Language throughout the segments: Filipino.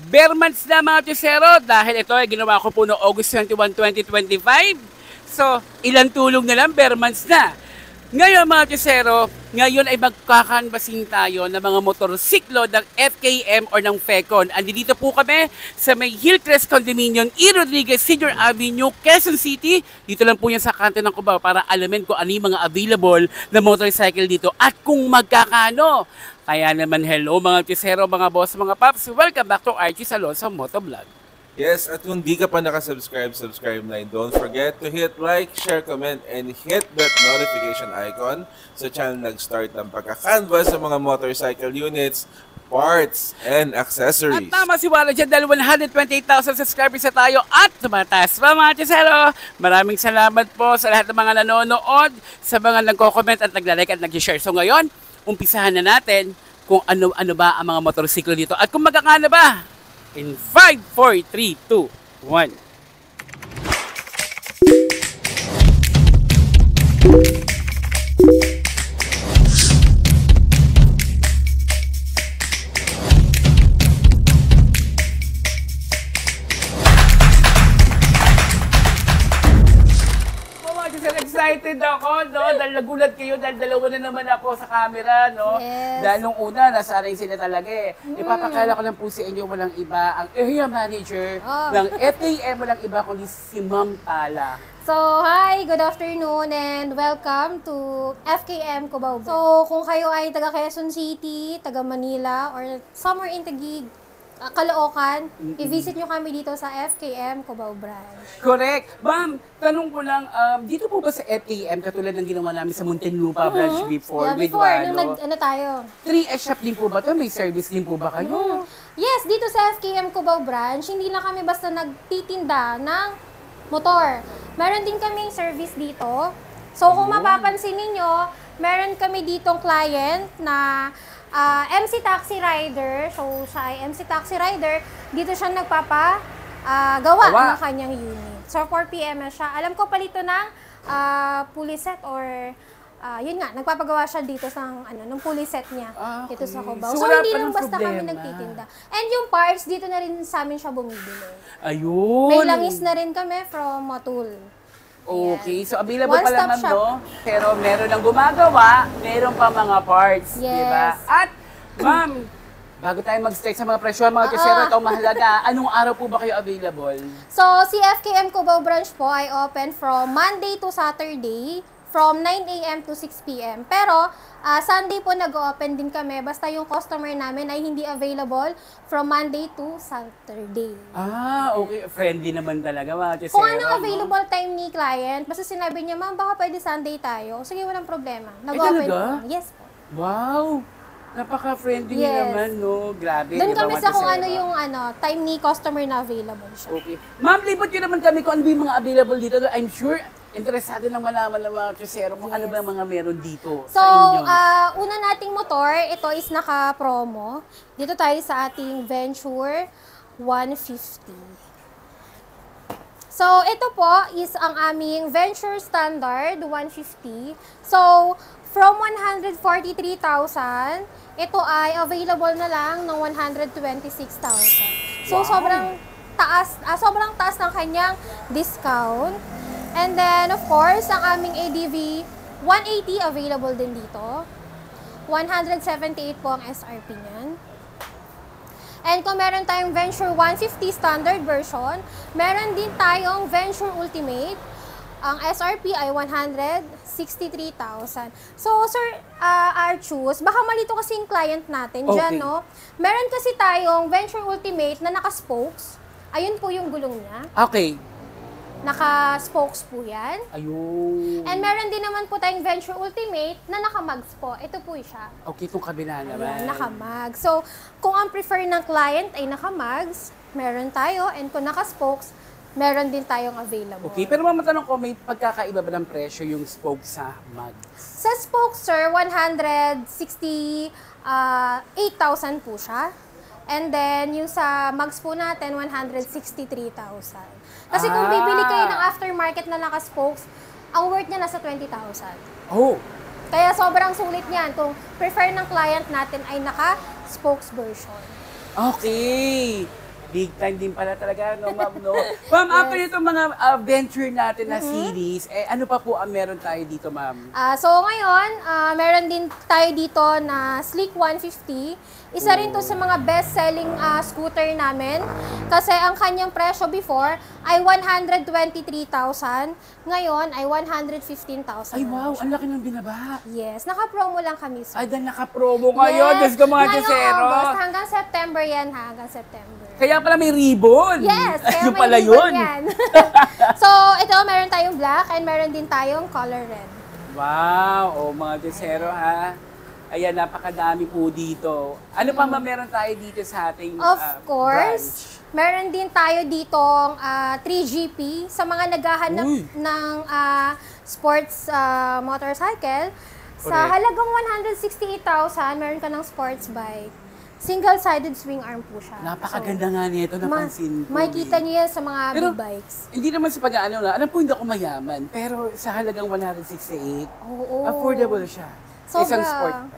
Bare months na mga Chusero dahil ito ay ginawa ko po noong August 21, 2025. So, ilang tulong na lang, bare months na. Ngayon mga Chusero, ngayon ay magkakanvasin tayo ng mga motorsiklo ng FKM or ng FECON. Andito po kami sa may Hillcrest Condominium, E. Rodriguez Senior Avenue, Quezon City. Dito lang po yan sa kanto ng Cubao para alamin ko ano yung mga available na motorcycle dito at kung magkakano. Kaya naman hello mga Chusero, mga boss, mga paps. Welcome back to Archie Alonso Motovlog. Yes, at kung di ka pa nakasubscribe, subscribe na. Don't forget to hit like, share, comment, and hit that notification icon sa channel nag-start ng pagka-canvas sa mga motorcycle units, parts, and accessories. At tama si Wala dyan dahil 128,000 subscribers na tayo at tumataas pa mga Chusero. Maraming salamat po sa lahat ng mga nanonood, sa mga nagko-comment at naglalike at nag-share. So ngayon, umpisahan na natin kung ano ba ang mga motorsiklo dito at kung magkakano ba. In 5, 4, 3, 2, 1. Excited ako, no? Dahil nagulat kayo dahil dalawa na naman ako sa camera, no? Yes. Dahil nung una, nasanay sila talaga eh. Ipapakala ko lang po sa inyo, walang iba, ang area manager ng FKM, walang iba kundi si Ma'am Tala. So, hi! Good afternoon and welcome to FKM Cubao. So, kung kayo ay taga Quezon City, taga Manila, or somewhere in Taguig, Caloocan, i-visit nyo kami dito sa FKM Cubao branch. Correct. Ma'am, tanong ko lang, dito po ba sa FKM, katulad ng ginawa namin sa Muntinlupa branch before, Yeah, with before, Walo, nung tayo. 3S shop din po ba ito? May service din po ba kayo? Yes, dito sa FKM Cubao branch, hindi lang kami basta nagtitinda ng motor. Meron din kaming service dito. So, kung mapapansin ninyo, meron kami ditong client na MC Taxi Rider. So, siya ay MC Taxi Rider. Dito siya gawa ng kanyang unit. So, 4 PM na siya. Alam ko palito ng pulley set or yun nga, nagpapagawa siya dito ng pulley set niya dito sa Cubao. So, wala hindi pa lang ng basta kami problema. nagtitinda. And yung parts, dito na rin sa amin siya bumibili. Ayun. May langis na rin kami from Matul. Okay, so available One pala stop ma'am, shop. no? Pero meron ng gumagawa, meron pa mga parts, di ba? Yes. At, ma'am, bago tayo mag-start sa mga presyo, mga Chusero, ito mahalaga, anong araw po ba kayo available? So, si FKM Cubao branch po ay open from Monday to Saturday from 9 AM to 6 PM. Pero, Sunday po nag-open din kami basta yung customer namin ay hindi available from Monday to Saturday. Okay. Friendly naman talaga, mga Chusero. Kung anong available time ni client, basta sinabi niya, ma'am, baka pwede Sunday tayo. Sige, walang problema. Nag-open talaga? po. Yes po. Wow! Napaka-friendly niyo Yes. naman, no? Grabe, Doon di ba, kami mga sa kung Chusero? ano yung time ni customer na available siya. Okay. Ma'am, libot nyo naman kami kung ano ba yung mga available dito. I'm sure, interesado nang malaman ng mga Chusero kung ano ba yung mga meron dito So, sa inyo. una nating motor, ito is naka-promo. Dito tayo sa ating Venture 150. So, ito po is ang aming Venture Standard 150. So, from 143,000, ito ay available na lang ng 126,000. So, Wow. sobrang taas ng kanyang discount. And then, of course, ang aming ADV 180 available din dito. 178 po ang SRP niyan. And kung meron tayong Venture 150 standard version, meron din tayong Venture Ultimate. Ang SRP ay 163,000. So, Sir Archus, baka malito kasi yung client natin dyan, Okay. no? Meron kasi tayong Venture Ultimate na naka-spokes. Ayun po yung gulong niya. Okay. Naka-spokes po yan. Ayun. And meron din naman po tayong Venture Ultimate na naka-mags po. Ito po siya. Okay, itong kabila naman. Ayan, naka-mags. So, kung ang prefer ng client ay naka-mags, meron tayo. And kung naka-spokes, meron din tayong available. Okay, pero matanong ko, may pagkakaiba ba ng presyo yung spoke sa mag? Sa spokes, sir, 168,000 po siya. And then, yung sa mags po natin, 163,000. Kasi kung bibili kayo ng aftermarket na naka-spokes, ang worth niya nasa 20,000. Oh, Kaya sobrang sulit niyan kung prefer ng client natin ay naka-spokes version. okay. Big time din pala talaga, no, ma'am, no? Ma'am, after itong mga venture natin na series, ano pa po ang meron tayo dito, ma'am? So ngayon, meron din tayo dito na Sleek 150. Isa rin to sa mga best-selling scooter namin. Kasi ang kanyang presyo before ay 123,000. Ngayon ay 115,000. Ay, wow, ang laki ng binaba. Yes, naka-promo lang kami. Sir. Ay, dahil naka-promo ngayon. Diyos ko, mga Ngayong Josero. August, hanggang September yan ha, hanggang September. Kaya pala may ribbon. Yes, kaya Yung may pala ribbon yun. yan. So, ito, meron tayong black and meron din tayong color red. Wow, mga Josero, ha? Ayan, napakadami po dito. Ano pa meron tayo dito sa ating Of branch? course, meron din tayo ditong 3GP sa mga naghahanap Uy. ng sports motorcycle. Sa Correct. halagang 168,000, meron ka ng sports bike. Single-sided swing arm po siya. Napakaganda nga nito, napansin ko. Makikita niyo yan sa mga Pero, big bikes. Hindi naman sa pag-ano na, alam po hindi ako mayaman, pero sa halagang 168, Oo. affordable siya. Isang sport bike.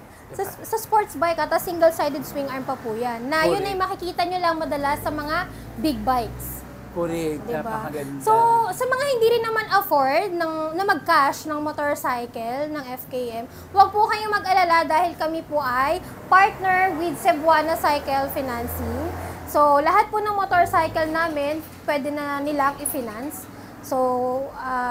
Sa sports bike at single-sided swing arm pa po yan. Na yun Correct. ay makikita nyo lang madalas sa mga big bikes. Correct, Diba? napakaganda. So, sa mga hindi rin naman afford na mag-cash ng motorcycle ng FKM, huwag po kayong mag-alala dahil kami po ay partner with Cebuana Cycle Financing. So, lahat po ng motorcycle namin, pwede na nilang i-finance. So,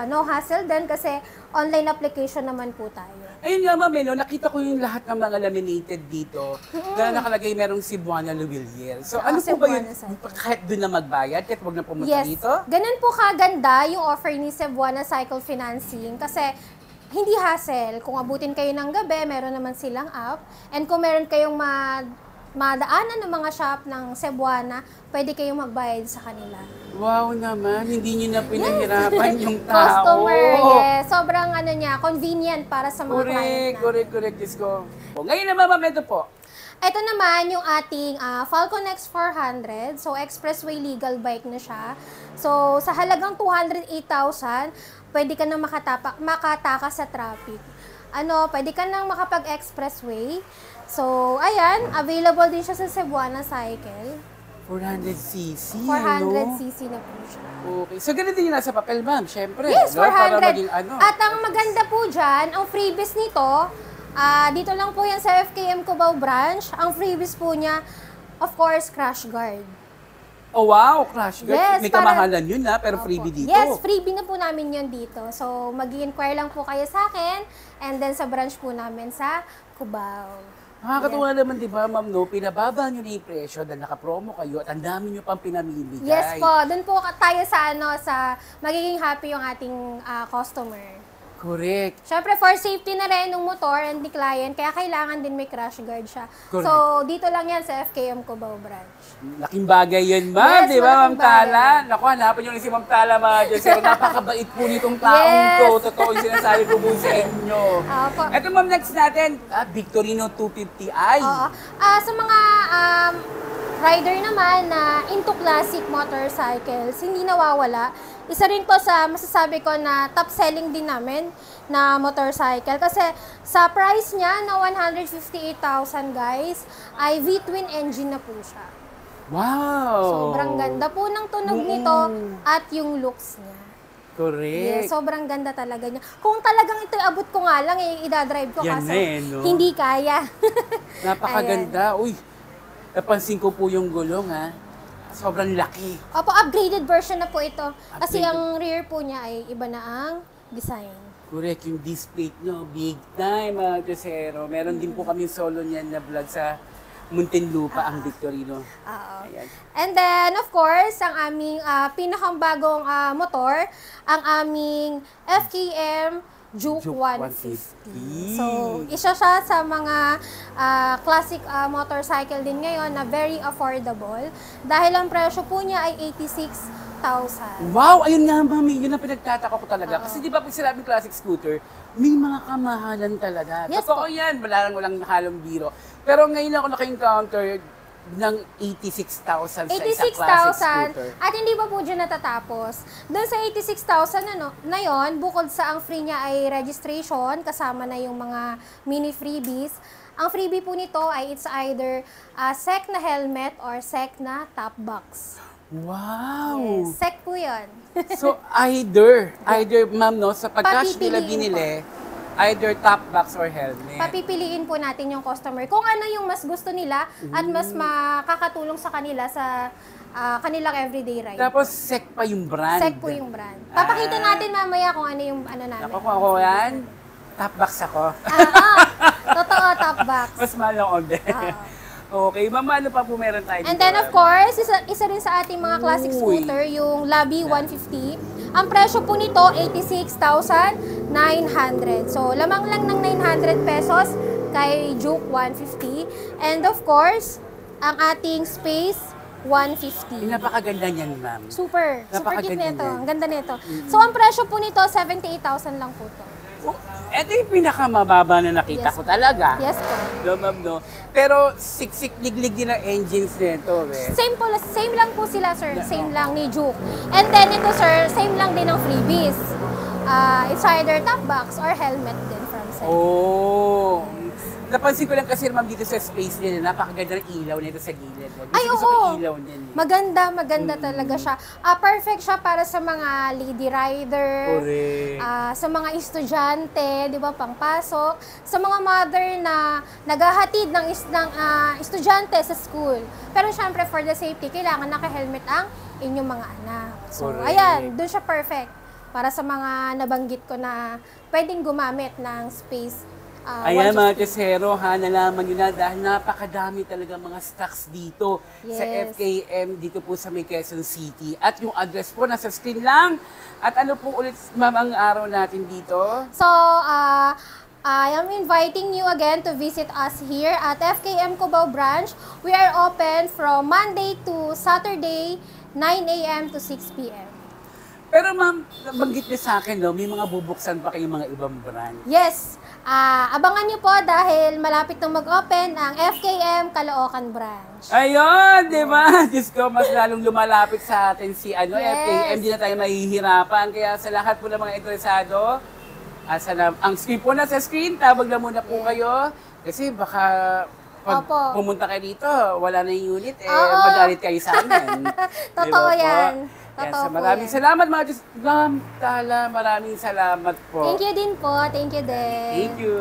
no hassle din kasi online application naman po tayo. Ayun nga, ma'am, no, nakita ko yung lahat ng mga laminated dito na nakalagay merong Cebuana Luwilier. So, ano po ba yun? Cebuana Cycle. Kahit doon na magbayad, kahit huwag na pumunta Yes, dito? ganun po kaganda yung offer ni Cebuana Cycle Financing kasi hindi hassle. Kung abutin kayo ng gabi, meron naman silang app. And kung meron kayong madaanan ng mga shop ng Cebuana, pwede kayong magbayad sa kanila. Wow naman, hindi nyo na pinahirapan yung tao. Customer, yes. Sobrang convenient para sa mga client natin. Correct, Diyos ko. O, ngayon naman, ma'am, ito po. Ito naman yung ating Falcon X400. So, expressway legal bike na siya. So, sa halagang 208,000, pwede ka na makatakas sa traffic. Pwede ka nang makapag-expressway. So, ayan, available din siya sa Cebuana Cycle. 400cc, 400cc na po siya. Okay. So, ganun din yung nasa papel, ma'am, syempre. Yes, no? Para 400. maging ano. At ang maganda po dyan, ang freebies nito, dito lang po yan sa FKM Cubao branch. Ang freebies po niya, of course, crash guard. Oh, wow, crash guard. Yes, May para- kamahalan yun, ha? Pero Opo. freebie dito. Yes, freebie na po namin yun dito. So, mag-i-inquire lang po kayo sa akin and then sa branch po namin sa Cubao. Nakakatuwa naman, di ba, ma'am, no? Pinababa nyo na yung presyo dahil naka-promo kayo at ang dami nyo pang pinamimigay. Yes po, dun po tayo sa magiging happy yung ating customer. Correct. Siyempre, for safety na rin ng motor and the client, kaya kailangan din may crash guard siya. Correct. So, dito lang yan sa FKM Cubao branch. Laking bagay yun, ma'am, Yes, di ba, Ma'am malaking bagay. Tala? Naku, hanapin nyo rin si Ma'am Tala, mga Diyos. Pero napakabait po nitong taong Yes. to. Totoo yung sinasabi ko po sa inyo. Opo. Ito, ma'am, next natin, Victorino 250i. Oo. Sa mga rider naman na into classic motorcycles, hindi nawawala. Isa rin po sa masasabi ko na top selling din namin na motorcycle. Kasi sa price niya na 158,000 guys, ay V-twin engine na po siya. Wow! Sobrang ganda po ng tunog nito at yung looks niya. Correct. Yes, sobrang ganda talaga niya. Kung talagang ito abot ko nga lang, idadrive ko Yan kasi na no? hindi kaya. Napakaganda. Uy, napansin ko po yung gulong, ha? Sobrang laki. Opo, upgraded version na po ito. Kasi Upgraded. ang rear po niya ay iba na ang design. Correct, yung display nyo, big time, mga Josero. Meron din po kami solo niyan na vlog sa Muntinlupa, ang Victorino. Oo. Ayan. And then, of course, ang aming pinakambagong motor, ang aming FKM Juke Juke 150. So, isa siya sa mga classic motorcycle din ngayon na very affordable. Dahil ang presyo po niya ay 86,000. Wow! Ayun nga, mami. Yun ang pinagtataka ko talaga. Kasi di ba pag sinabing classic scooter, may mga kamahalan talaga. Yes Totoo po. yan. Walang halong biro. Pero ngayon ako naka-encounter ng 86,000 sa isang classic 86,000 scooter. at hindi pa po dyan natatapos. Doon sa 86,000 na yon, bukod sa ang free niya ay registration, kasama na yung mga mini freebies, Ang freebie po nito ay it's either SEC na helmet or SEC na top box. Wow! Yes, SEC po yun. So, either, ma'am, no, sa pagcash nila Papipiliin binili, either top box or helmet. Papipiliin po natin yung customer kung ano yung mas gusto nila at mas makakatulong sa kanila sa kanilang everyday ride. Tapos, SEC pa yung brand. SEC po yung brand. Papakita natin mamaya kung ano yung ano namin. Ako, kung ako yan, top box ako. Totoo, top box. Mas mahal ng onde. Okay, ma'am, ano pa po meron tayo And dito? then of course, isa rin sa ating mga classic Uy. scooter, yung Labi 150. Ang presyo po nito, 86,900. So, lamang lang ng 900 pesos kay Juke 150. And of course, ang ating Space 150. Napakaganda niyan, ma'am. Super cute Napakaganda nito. yan. Ang ganda nito. So, ang presyo po nito, 78,000 lang po to. Oh, ito yung pinakamababa na nakita Yes. ko talaga. Yes po. No, ma'am, no? Pero siksik liglig din ang engines nito, eh. Same lang po sila, sir. Same lang ni Juke. And then ito, sir, same lang din ng freebies. It's either top box or helmet din from SEC. Oh. Napansin ko lang kasi, ma'am, dito sa space nila, napakaganda ng ilaw nito sa gilid. Gusto Ay, ko oo. yung ilaw din. Maganda talaga siya. Perfect siya para sa mga lady rider, Correct. sa mga estudyante, di ba, pangpasok, sa mga mother na naghahatid ng estudyante sa school. Pero syempre, for the safety, kailangan naka-helmet ang inyong mga anak. So, Correct. ayan, dun siya perfect para sa mga nabanggit ko na pwedeng gumamit ng space. Ayan mga kasero, nalaman nyo na dahil napakadami talaga mga stocks dito sa Yes. FKM dito po sa may Quezon City. At yung address po nasa screen lang. At ano po ulit, ma'am, ang araw natin dito? So, I am inviting you again to visit us here at FKM Cubao Branch. We are open from Monday to Saturday, 9 a.m. to 6 p.m. Pero ma'am, nabanggit niyo sa akin, no, may mga bubuksan pa kayong mga ibang brand. Yes, abangan niyo po dahil malapit na mag-open ang FKM Caloocan Branch. Ayun, di ba? Diyos ko, mas lalong lumalapit sa atin si Yes. FKM. Di na tayo mahihirapan. Kaya sa lahat po ng mga interesado, ang screen po na sa screen, tawag na muna po kayo. Kasi baka pag Opo. pumunta kayo dito, wala na yung unit, Oo. magalit kayo sa amin. Totoo Di ba po? yan. Kaya Totoo sa po maraming yan. salamat mga Diyos. Ma'am, Tala, maraming salamat po. Thank you din po. Thank you din. Thank you.